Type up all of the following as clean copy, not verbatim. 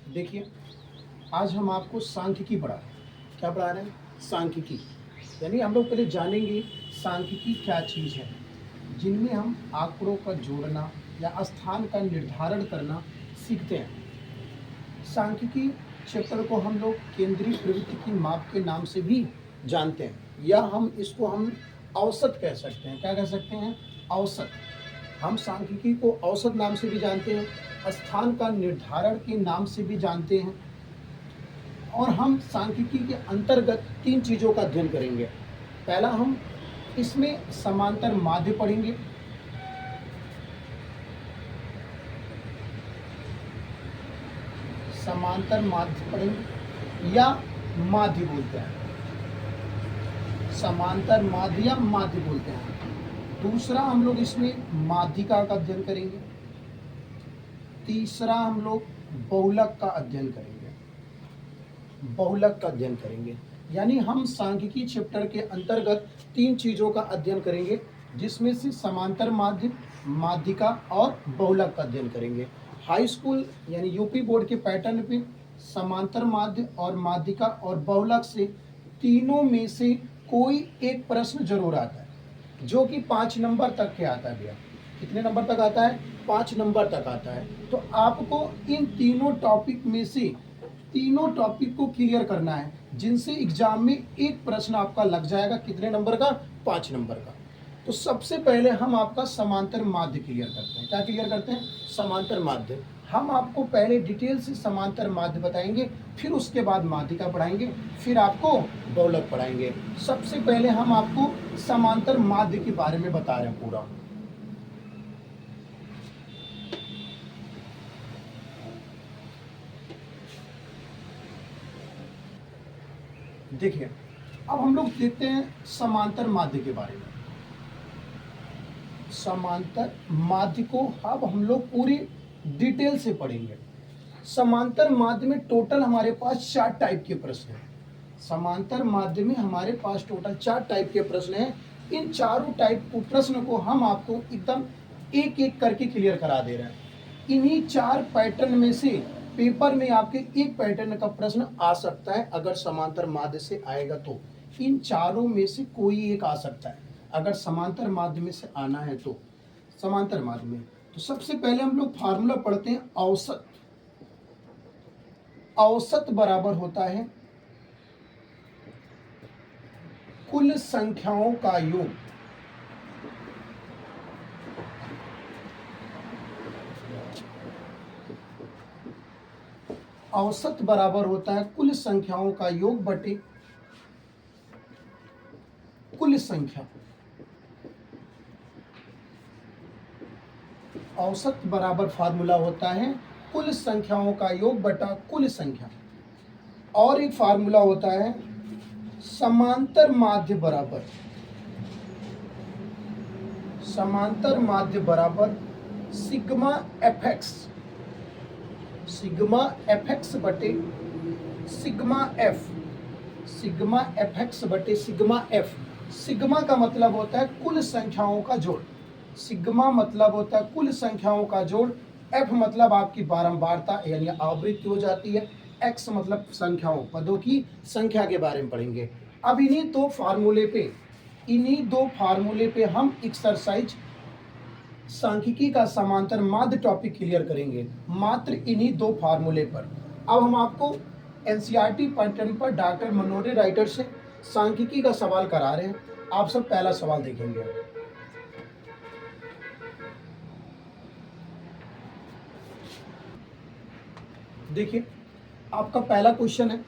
देखिए, आज हम आपको सांख्यिकी पढ़ा रहे हैं। क्या पढ़ा रहे हैं? सांख्यिकी। यानी हम लोग पहले जानेंगे सांख्यिकी क्या चीज़ है, जिनमें हम आंकड़ों का जोड़ना या स्थान का निर्धारण करना सीखते हैं। सांख्यिकी क्षेत्र को हम लोग केंद्रीय प्रवृत्ति की माप के नाम से भी जानते हैं, या हम औसत कह सकते हैं। क्या कह सकते हैं? औसत। हम सांख्यिकी को औसत नाम से भी जानते हैं, स्थान का निर्धारण के नाम से भी जानते हैं। और हम सांख्यिकी के अंतर्गत 3 चीज़ों का अध्ययन करेंगे। पहला, हम इसमें समांतर माध्य पढ़ेंगे। समांतर माध्य पढ़ेंगे या माध्य बोलते हैं, समांतर माध्य या माध्य बोलते हैं। दूसरा, हम लोग इसमें माध्यिका का अध्ययन करेंगे। तीसरा, हम लोग बहुलक का अध्ययन करेंगे। बहुलक का अध्ययन करेंगे, यानी हम सांख्यिकी चैप्टर के अंतर्गत 3 चीज़ों का अध्ययन करेंगे, जिसमें से समांतर माध्य, माध्यिका और बहुलक का अध्ययन करेंगे। हाई स्कूल यानी यूपी बोर्ड के पैटर्न पे समांतर माध्य और माध्यिका और बहुलक से तीनों में से कोई एक प्रश्न जरूर आता है, जो कि 5 नंबर तक के आता है। भैया, कितने नंबर तक आता है? 5 नंबर तक आता है। तो आपको इन तीनों टॉपिक में से तीनों टॉपिक को क्लियर करना है, जिनसे एग्जाम में एक प्रश्न आपका लग जाएगा। कितने नंबर का? 5 नंबर का। तो सबसे पहले हम आपका समांतर माध्य क्लियर करते हैं। क्या क्लियर करते हैं? समांतर माध्य। हम आपको पहले डिटेल से समांतर माध्य बताएंगे, फिर उसके बाद माध्यिका पढ़ाएंगे, फिर आपको बहुलक पढ़ाएंगे। सबसे पहले हम आपको समांतर माध्य के बारे में बता रहे हैं पूरा। देखिए, अब हम लोग देखते हैं समांतर माध्य के बारे में। समांतर माध्य को अब हम लोग पूरी डिटेल से पढ़ेंगे। समांतर माध्य में टोटल हमारे पास 4 टाइप के प्रश्न हैं। समांतर माध्य में हमारे पास टोटल 4 टाइप के प्रश्न हैं। इन चारों टाइप को प्रश्न को हम आपको एकदम एक एक करके क्लियर करा दे रहे हैं। इन्हीं 4 पैटर्न में से पेपर में आपके एक पैटर्न का प्रश्न आ सकता है। अगर समांतर माध्य से आएगा तो इन चारों में से कोई एक आ सकता है, अगर समांतर माध्य में से आना है तो। समांतर माध्य में तो सबसे पहले हम लोग फार्मूला पढ़ते हैं, औसत। औसत बराबर होता है कुल संख्याओं का योग। औसत बराबर होता है कुल संख्याओं का योग बटे कुल संख्या। औसत बराबर फार्मूला होता है कुल संख्याओं का योग बटा कुल संख्या। और एक फार्मूला होता है समांतर माध्य बराबर, समांतर माध्य बराबर sigma F X, sigma F X बटे sigma F, sigma F X बटे सिग्मा एफ। सिग्मा का मतलब होता है कुल संख्याओं का जोड़, सिग्मा मतलब होता है कुल संख्याओं का जोड़, एफ मतलब आपकी बारंबारता यानी आवृत्ति हो जाती है, एक्स मतलब संख्याओं, पदों की संख्या के बारे में पढ़ेंगे। अब इन्हीं दो फार्मूले पे हम एक्सरसाइज सांख्यिकी का समांतर माध्य टॉपिक क्लियर करेंगे, मात्र इन्हीं 2 फार्मूले पर। अब हम आपको एनसीईआरटी पैटर्न पर डॉक्टर मनोरे राइटर से सांख्यिकी का सवाल करा रहे हैं। आप सब पहला सवाल देखेंगे। देखिए, आपका पहला क्वेश्चन है,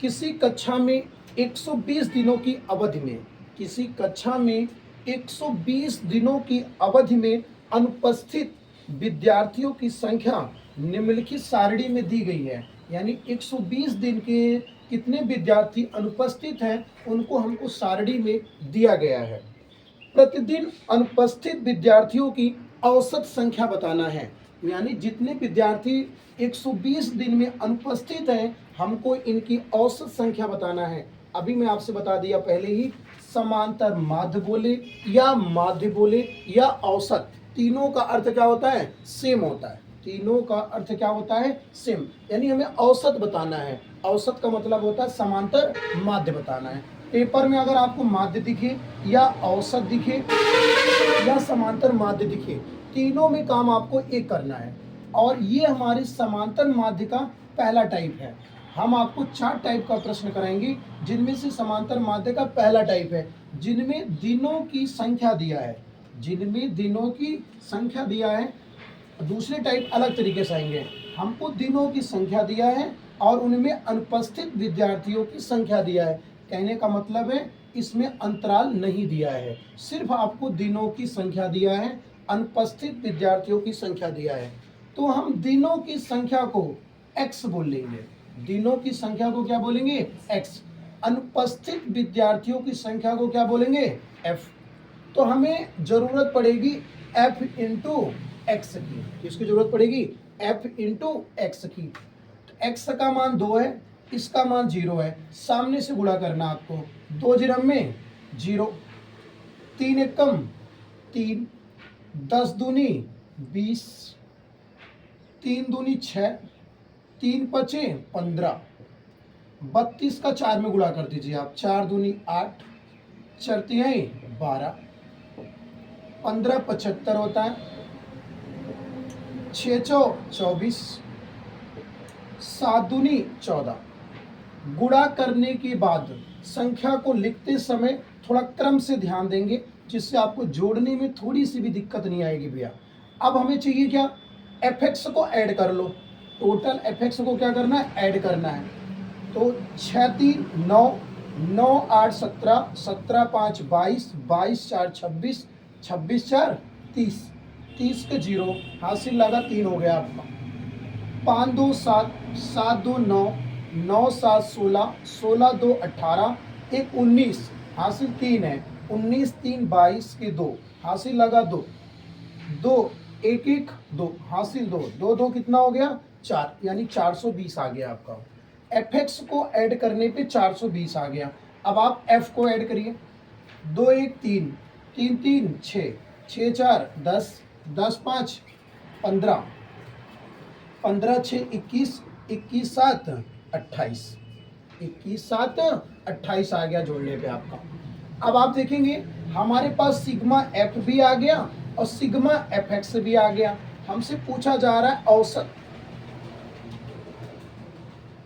किसी कक्षा में 120 दिनों की अवधि में, किसी कक्षा में 120 दिनों की अवधि में अनुपस्थित विद्यार्थियों की संख्या निम्नलिखित सारणी में दी गई है। यानी 120 दिन के कितने विद्यार्थी अनुपस्थित हैं, उनको हमको सारणी में दिया गया है। प्रतिदिन अनुपस्थित विद्यार्थियों की औसत संख्या बताना है। यानी जितने विद्यार्थी 120 दिन में अनुपस्थित हैं, हमको इनकी औसत संख्या बताना है। अभी मैं आपसे बता दिया पहले ही, समांतर माध्य बोले या माध्य बोले या औसत, तीनों का अर्थ क्या होता है? सेम होता है। तीनों का अर्थ क्या होता है? सेम, यानी हमें औसत बताना है। औसत का मतलब होता है समांतर माध्य बताना है। पेपर में अगर आपको माध्य दिखे या औसत दिखे या समांतर माध्य दिखे, तीनों में काम आपको एक करना है। और ये हमारे समांतर माध्य का पहला टाइप है। हम आपको 4 टाइप का प्रश्न कराएंगे, जिनमें से समांतर माध्य का पहला टाइप है, जिनमें दिनों की संख्या दिया है, जिनमें दिनों की संख्या दिया है। दूसरे टाइप अलग तरीके से आएंगे, हमको दिनों की संख्या दिया है और उनमें अनुपस्थित विद्यार्थियों की संख्या दिया है। कहने का मतलब है इसमें अंतराल नहीं दिया है, सिर्फ आपको दिनों की संख्या दिया है, अनुपस्थित विद्यार्थियों की संख्या दिया है। तो हम दिनों की संख्या को x बोल लेंगे, दिनों की संख्या को क्या बोलेंगे? x। अनुपस्थित विद्यार्थियों की संख्या को क्या बोलेंगे? f। तो हमें जरूरत पड़ेगी f इंटू एक्स की, किसकी जरूरत पड़ेगी? f इंटू एक्स की। तो x का मान 2 है, इसका मान 0 है, सामने से गुणा करना आपको। 2 जीरो में 0, 3 एकम 3, 10 दूनी 20, 3 दूनी 6, 3 पचे 15, 32 का 4 में गुणा कर दीजिए आप। 4 दूनी 8, 4 तिहाई 12, 15 75 होता है, 6 चौ 24, 7 दूनी 14। गुणा करने के बाद संख्या को लिखते समय थोड़ा क्रम से ध्यान देंगे, जिससे आपको जोड़ने में थोड़ी सी भी दिक्कत नहीं आएगी भैया। अब हमें चाहिए क्या? fx को ऐड कर लो। टोटल fx को क्या करना है? ऐड करना है। तो 6 3 9, 9 8 17, 17 5 22, 22 4 26, 26 4 30, 30 के 0 हासिल लगा 3 हो गया आपका। 5 2 7, 7 2 9, 9 7 16, 16 2 18, 1 19 हासिल 3 है, 19 3 22 के 2 हासिल लगा 2, 2 1 1 2 हासिल 2, 2 2 कितना हो गया? 4, यानी 420 आ गया आपका। fx को ऐड करने पे 420 आ गया। अब आप f को ऐड करिए। 2 1 3, 3 3 6, 6 4 10, 10 5 15, 15 6 21, 21 7 28, 21 7 28 आ गया जोड़ने पे आपका। अब आप देखेंगे हमारे पास सिग्मा एफ भी आ गया और सिग्मा एफ एक्स भी आ गया। हमसे पूछा जा रहा है औसत,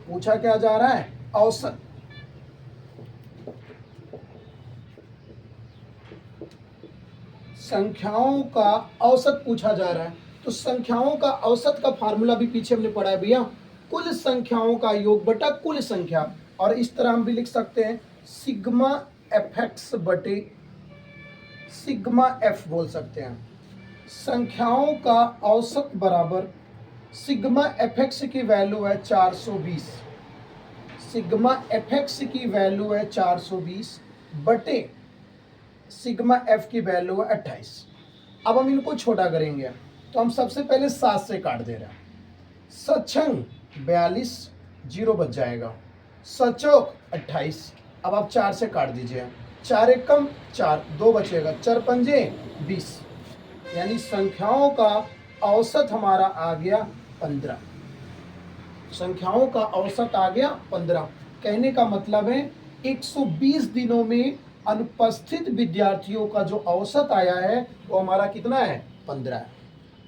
पूछा क्या जा रहा है? औसत। संख्याओं का औसत पूछा जा रहा है। तो संख्याओं का औसत का फार्मूला भी पीछे हमने पढ़ा है भैया, कुल संख्याओं का योग बटा कुल संख्या। और इस तरह हम भी लिख सकते हैं सिग्मा एफ एक्स बटे सिग्मा एफ बोल सकते हैं। संख्याओं का औसत बराबर सिग्मा एफ एक्स की वैल्यू है 420, सिग्मा एफ एक्स की वैल्यू है 420 बटे सिग्मा एफ की वैल्यू है 28। अब हम इनको छोटा करेंगे, तो हम सबसे पहले 7 से काट दे रहे हैं। सत्संग 42, 0 बच जाएगा, सचौक 28। अब आप 4 से काट दीजिए, 4 एकम 4, 2 बचेगा, 4 पंजे 20, यानी संख्याओं का औसत हमारा आ गया 15। संख्याओं का औसत आ गया 15। कहने का मतलब है 120 दिनों में अनुपस्थित विद्यार्थियों का जो औसत आया है वो हमारा कितना है? 15 है।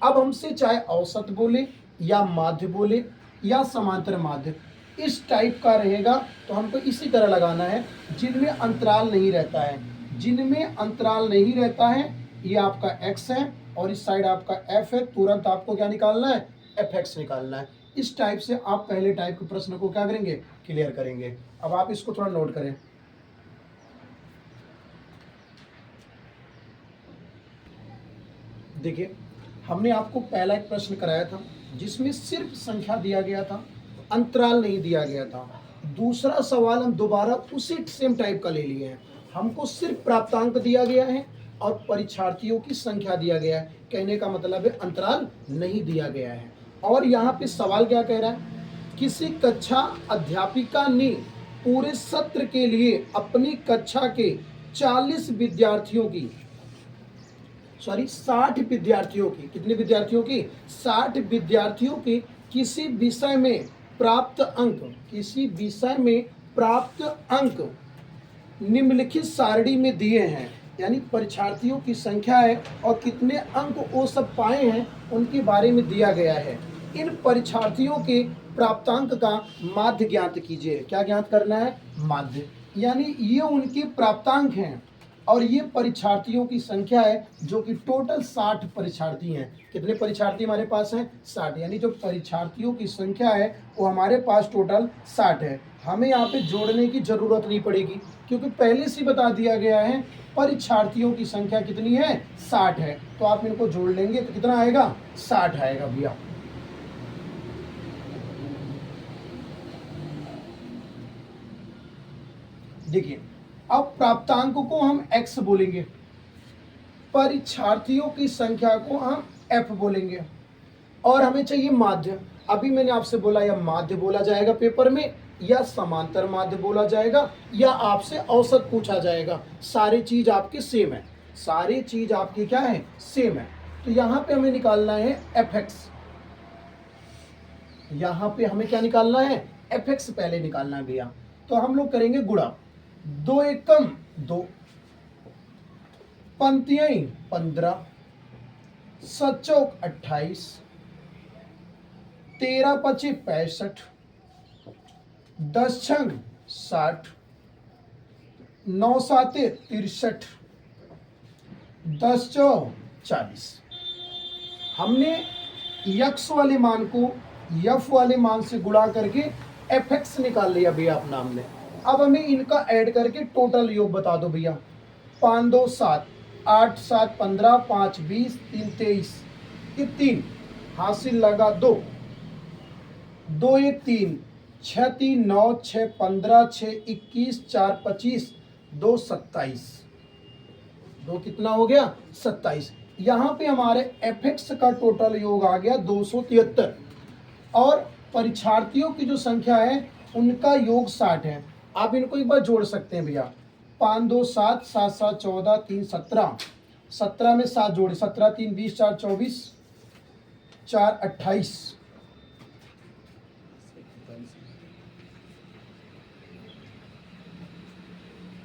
अब हमसे चाहे औसत बोले या माध्य बोले या समांतर माध्य, इस टाइप का रहेगा तो हमको इसी तरह लगाना है, जिनमें अंतराल नहीं रहता है। जिनमें अंतराल नहीं रहता है ये आपका x है और इस साइड आपका f है। तुरंत आपको क्या निकालना है? fx निकालना है। इस टाइप से आप पहले टाइप के प्रश्न को क्या करेंगे? क्लियर करेंगे। अब आप इसको थोड़ा नोट करें। देखिए हमने आपको पहला एक प्रश्न कराया था जिसमें सिर्फ संख्या दिया गया था, अंतराल नहीं दिया गया था। दूसरा सवाल हम दोबारा उसी सेम टाइप का ले लिए हैं, हमको सिर्फ प्राप्तांक दिया गया है और परीक्षार्थियों की संख्या दिया गया है। कहने का मतलब है अंतराल नहीं दिया गया है। और यहाँ पे सवाल क्या कह रहा है? किसी कक्षा अध्यापिका ने पूरे सत्र के लिए अपनी कक्षा के 40 विद्यार्थियों की सॉरी 60 विद्यार्थियों की, कितने विद्यार्थियों की, 60 विद्यार्थियों की किसी विषय में प्राप्त अंक, किसी विषय में प्राप्त अंक निम्नलिखित सारणी में दिए हैं। यानी परीक्षार्थियों की संख्या है और कितने अंक वो सब पाए हैं उनके बारे में दिया गया है। इन परीक्षार्थियों के प्राप्तांक का माध्य ज्ञात कीजिए। क्या ज्ञात करना है, माध्य। यानी ये उनके प्राप्तांक हैं और ये परीक्षार्थियों की संख्या है जो कि टोटल 60 परीक्षार्थी हैं। कितने परीक्षार्थी हमारे पास हैं, 60। यानी जो परीक्षार्थियों की संख्या है वो हमारे पास टोटल 60 है। हमें यहाँ पे जोड़ने की जरूरत नहीं पड़ेगी क्योंकि पहले से बता दिया गया है परीक्षार्थियों की संख्या कितनी है, 60 है। तो आप इनको जोड़ लेंगे तो कितना आएगा, 60 आएगा भैया। देखिए अब प्राप्तांक को हम x बोलेंगे, परीक्षार्थियों की संख्या को हम f बोलेंगे और हमें चाहिए माध्य। अभी मैंने आपसे बोला या माध्य बोला जाएगा पेपर में, या समांतर माध्य बोला जाएगा, या आपसे औसत पूछा जाएगा। सारी चीज आपकी सेम है, सारी चीज आपकी क्या है, सेम है। तो यहाँ पे हमें निकालना है fx, यहाँ पे हमें क्या निकालना है, fx पहले निकालना है भैया। तो हम लोग करेंगे गुणा, 2 एकम 2, पंक्तियां 15, सचौक 28, 13 पचे 65, 10 छंग 60, 9 साते 63, 10 चौ 40। हमने यक्स वाले मान को यफ वाले मान से गुणा करके fx निकाल लिया भैया अपना हमने। अब हमें इनका ऐड करके टोटल योग बता दो भैया। 5 2 7, 8 7 15, 5 20, 3 23, ये 3 हासिल लगा 2, 2 1 3, 6 3 9, 6 15, 6 21, 4 25, 2 27, 2 कितना हो गया, 27। यहाँ पे हमारे fx का टोटल योग आ गया 273 और परीक्षार्थियों की जो संख्या है उनका योग 60 है। आप इनको एक बार जोड़ सकते हैं भैया। 5 2 7, 7 7 14, 3 17, 17 में 7 जोड़े, 17 3 20, 4 24, 4 28,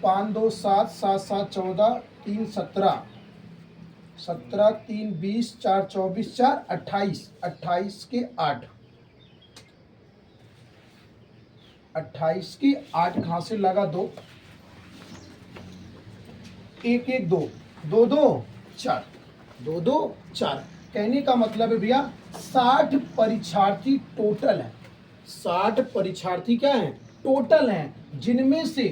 5 2 7, 7 7 14, 3 17, 17 3 20, 4 24, 4 28, 28 के 8, 28 की 8 कहाँ से लगा 2, 1 1 2, 2 2 4, 2 2 4। कहने का मतलब है भैया 60 परीक्षार्थी टोटल है, 60 परीक्षार्थी क्या है, टोटल हैं, जिनमें से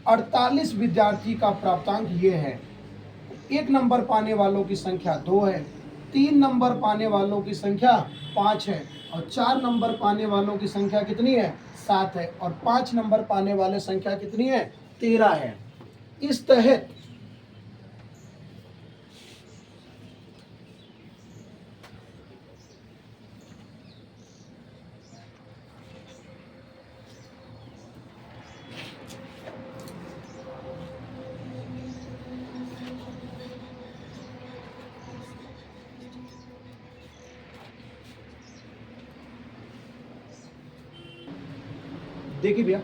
48 विद्यार्थी का प्राप्तांक ये है। 1 नंबर पाने वालों की संख्या 2 है, 3 नंबर पाने वालों की संख्या 5 है और 4 नंबर पाने वालों की संख्या कितनी है, 7 है और 5 नंबर पाने वाले संख्या कितनी है, 13 है। इस तहत देखिए भैया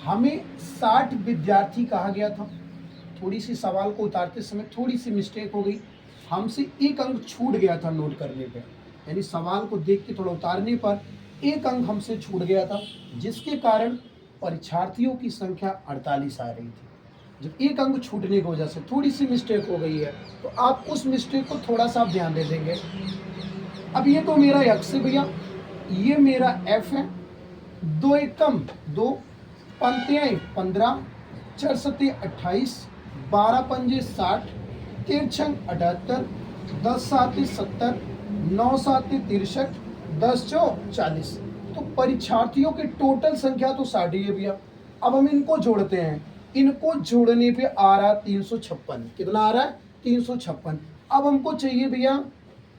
हमें 60 विद्यार्थी कहा गया था। थोड़ी सी सवाल को उतारते समय थोड़ी सी मिस्टेक हो गई, हमसे 1 अंक छूट गया था नोट करने पे, यानी सवाल को देख के थोड़ा उतारने पर 1 अंक हमसे छूट गया था, जिसके कारण परीक्षार्थियों की संख्या 48 आ रही थी। जब 1 अंक छूटने की वजह से थोड़ी सी मिस्टेक हो गई है तो आप उस मिस्टेक को थोड़ा सा ध्यान दे देंगे। अब ये तो मेरा x है भैया, ये मेरा f है, 2 एकम 2, पंक्तियाँ 15, 4 सत्ते 28, 12 पंजे 60, 13 छंग 78, 10 साते 70, 9 साते 63, 10 चौ 40। तो परीक्षार्थियों की टोटल संख्या तो 60 है भैया। अब हम इनको जोड़ते हैं, इनको जोड़ने पे आ रहा है 356। कितना आ रहा है, 356। अब हमको चाहिए भैया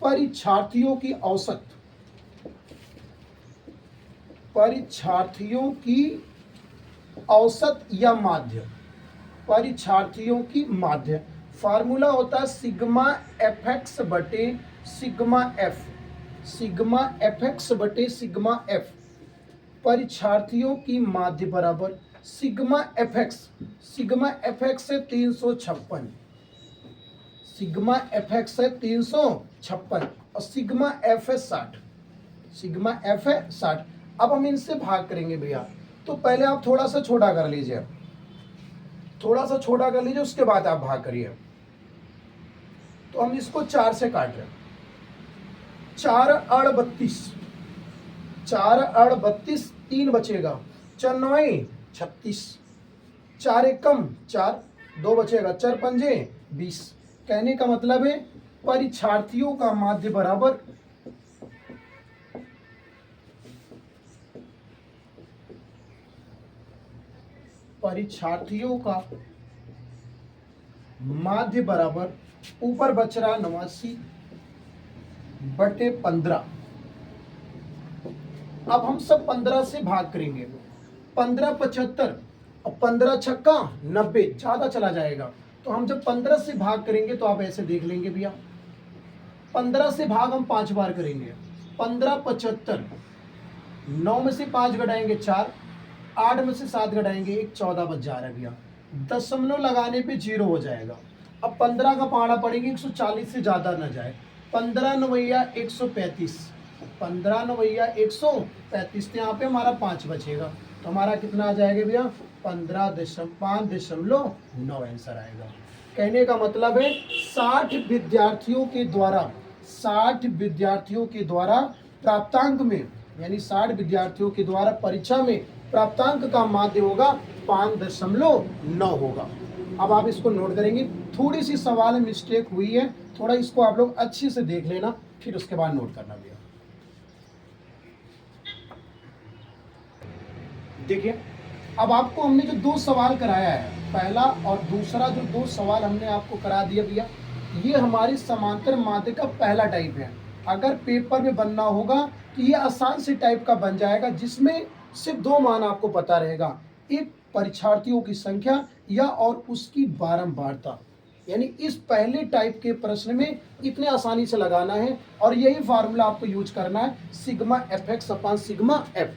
परीक्षार्थियों की औसत, परीक्षार्थियों की औसत या माध्य, परीक्षार्थियों की माध्य। फार्मूला होता है सिग्मा एफ एक्स बटे sigma F, sigma F X बटे सिग्मा एफ। परीक्षार्थियों की माध्य बराबर sigma F X, sigma F x है 356, सिग्मा एफ एक्स है 356 और सिग्मा एफ है 60, सिग्मा एफ है 60। अब हम इनसे भाग करेंगे भैया, तो पहले आप थोड़ा सा छोटा कर लीजिए, थोड़ा सा छोटा कर लीजिए, उसके बाद आप भाग करिए। तो हम इसको 4 से काट रहे हैं, 4 अड़ 32, 4 अड़ 32, 3 बचेगा, 4 9 36, 4 एकम 4, 2 बचेगा, 4 पंजे 20। कहने का मतलब है परीक्षार्थियों का माध्य बराबर परीक्षार्थियों का माध्य बराबर ऊपर बच रहा 89 बटे 15। अब हम सब 15 से भाग करेंगे, 15 75 और 15 छक्का 90, ज्यादा चला जाएगा। तो हम जब 15 से भाग करेंगे तो आप ऐसे देख लेंगे भैया, 15 से भाग हम 5 बार करेंगे, 15 75, 9 में से 5 घटाएंगे 4, 8 में से 7 घटाएंगे 1, 14 बच जा रहा है भैया। दशमलव लगाने पे 0 हो जाएगा। अब 15 का पहाड़ा पड़ेंगे 140 से ज्यादा न जाए, 15 नवैया 135, 15 नवैया 135, तो यहाँ पे हमारा 5 बचेगा। तो हमारा कितना आ जाएगा भैया 15.509 आंसर आएगा। कहने का मतलब है 60 विद्यार्थियों के द्वारा, 60 विद्यार्थियों के द्वारा प्राप्तांक में, यानी 60 विद्यार्थियों के द्वारा परीक्षा में प्राप्तांक का माध्य होगा 5.9 होगा। अब आप इसको नोट करेंगे, थोड़ी सी सवाल में मिस्टेक हुई है, थोड़ा इसको आप लोग अच्छे से देख लेना, फिर उसके बाद नोट करना भैया। देखिए अब आपको हमने जो 2 सवाल कराया है, पहला और दूसरा जो 2 सवाल हमने आपको करा दिया भैया, ये हमारी समांतर माध्य का पहला टाइप है। अगर पेपर में बनना होगा तो ये आसान से टाइप का बन जाएगा, जिसमें सिर्फ 2 मान आपको पता रहेगा, एक परीक्षार्थियों की संख्या या और उसकी बारंबारता। यानी इस पहले टाइप के प्रश्न में इतने आसानी से लगाना है और यही फार्मूला आपको यूज करना है, सिग्मा एफ एक्स अपान सिग्मा एफ।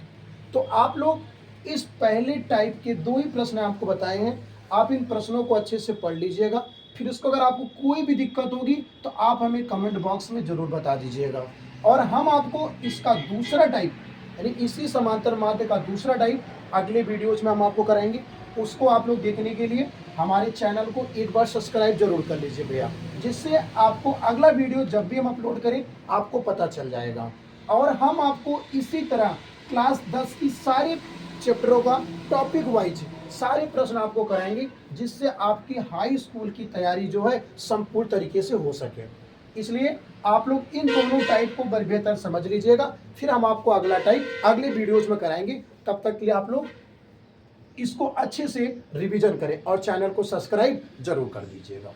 तो आप लोग इस पहले टाइप के 2 ही प्रश्न आपको बताए हैं, आप इन प्रश्नों को अच्छे से पढ़ लीजिएगा। फिर उसको अगर आपको कोई भी दिक्कत होगी तो आप हमें कमेंट बॉक्स में जरूर बता दीजिएगा, और हम आपको इसका दूसरा टाइप, यानी इसी समांतर माध्य का दूसरा टाइप अगले वीडियोज में हम आपको कराएंगे। उसको आप लोग देखने के लिए हमारे चैनल को एक बार सब्सक्राइब जरूर कर लीजिए भैया, जिससे आपको अगला वीडियो जब भी हम अपलोड करें आपको पता चल जाएगा। और हम आपको इसी तरह क्लास 10 की सारे चैप्टरों का टॉपिक वाइज सारे प्रश्न आपको कराएंगे, जिससे आपकी हाई स्कूल की तैयारी जो है संपूर्ण तरीके से हो सके। इसलिए आप लोग इन दोनों टाइप को बेहतर समझ लीजिएगा, फिर हम आपको अगला टाइप अगले वीडियोज में कराएंगे। तब तक के लिए आप लोग इसको अच्छे से रिवीजन करें और चैनल को सब्सक्राइब जरूर कर दीजिएगा।